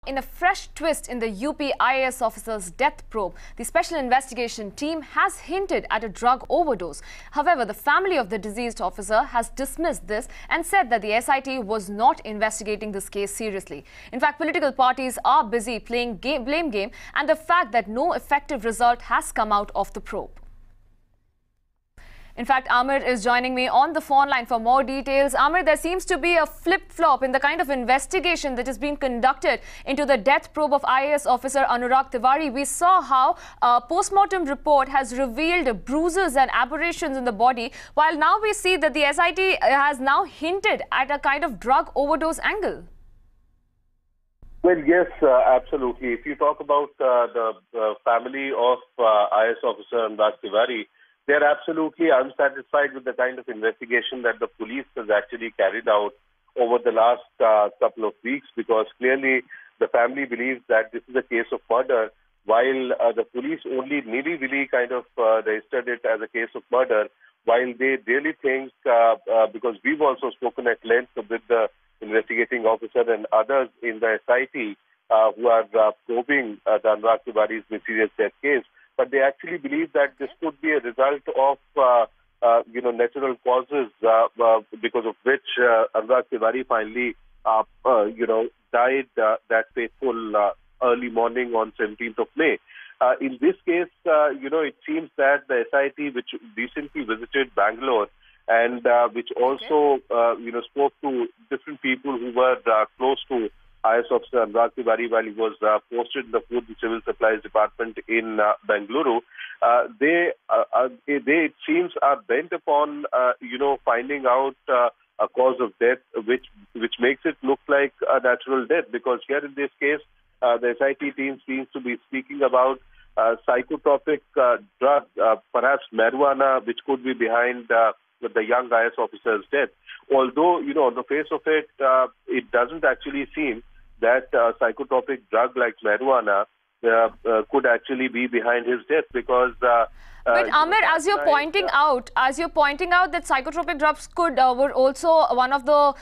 In a fresh twist in the UP IAS officer's death probe, the Special Investigation Team has hinted at a drug overdose. However, the family of the deceased officer has dismissed this and said that the SIT was not investigating this case seriously. In fact, political parties are busy playing blame game, and the fact that no effective result has come out of the probe. In fact, Amir is joining me on the phone line for more details. Amir, there seems to be a flip-flop in the kind of investigation that is being conducted into the death probe of IAS officer Anurag Tiwari. We saw how a post-mortem report has revealed bruises and aberrations in the body, while now we see that the SIT has now hinted at a kind of drug overdose angle. Well, yes, absolutely. If you talk about the family of IAS officer Anurag Tiwari, they are absolutely unsatisfied with the kind of investigation that the police has actually carried out over the last couple of weeks, because clearly the family believes that this is a case of murder, while the police only really kind of registered it as a case of murder, while they really think, because we've also spoken at length with the investigating officer and others in the SIT who are probing the Anurag Tiwari's mysterious death case, but they actually believe that this could be a result of, natural causes, because of which Anurag Tiwari finally, died that fateful early morning on 17th of May. In this case, it seems that the SIT, which recently visited Bangalore and which also, spoke to different people who were close to IAS officer Anurag Tiwari while he was posted in the Food and Civil Supplies Department in Bengaluru, they it seems are bent upon finding out a cause of death which makes it look like a natural death, because here in this case the SIT team seems to be speaking about psychotropic drug, perhaps marijuana, which could be behind the young IAS officer's death. Although, on the face of it, it doesn't actually seem that psychotropic drug like marijuana could actually be behind his death, because but Amir, as you're pointing out that psychotropic drugs were also one of the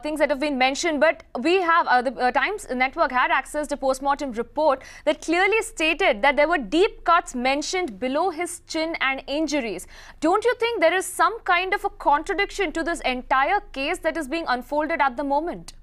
things that have been mentioned, but we have the Times Network had accessed a post-mortem report that clearly stated that there were deep cuts mentioned below his chin and injuries. Don't you think there is some kind of a contradiction to this entire case that is being unfolded at the moment?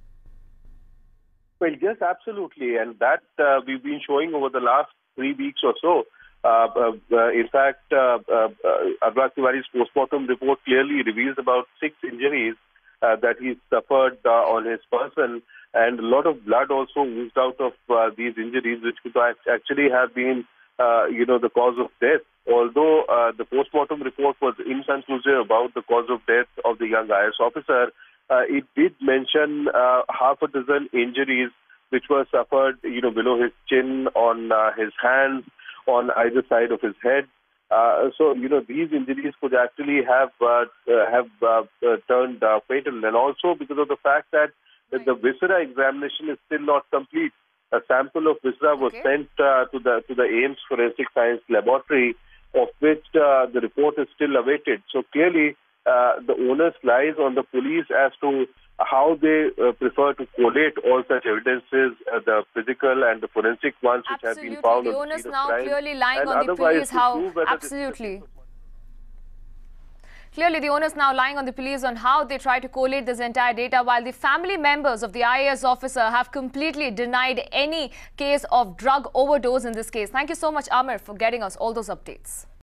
Well, yes, absolutely, and that we've been showing over the last 3 weeks or so. In fact, Anurag Tiwari's post-mortem report clearly reveals about 6 injuries that he suffered on his person, and a lot of blood also oozed out of these injuries, which could actually have been, the cause of death. Although the post-mortem report was inconclusive about the cause of death of the young IAS officer, it did mention half a dozen injuries which were suffered, below his chin, on his hands, on either side of his head. So, these injuries could actually have turned fatal, and also because of the fact that the viscera examination is still not complete. A sample of viscera was sent to the AIIMS Forensic Science Laboratory, of which the report is still awaited. So clearly, the onus lies on the police as to how they prefer to collate all such evidences, the physical and the forensic ones which have been found. The onus now clearly lying on the police. Clearly, the onus now lying on the police on how they try to collate this entire data, while the family members of the IAS officer have completely denied any case of drug overdose in this case. Thank you so much, Amir, for getting us all those updates.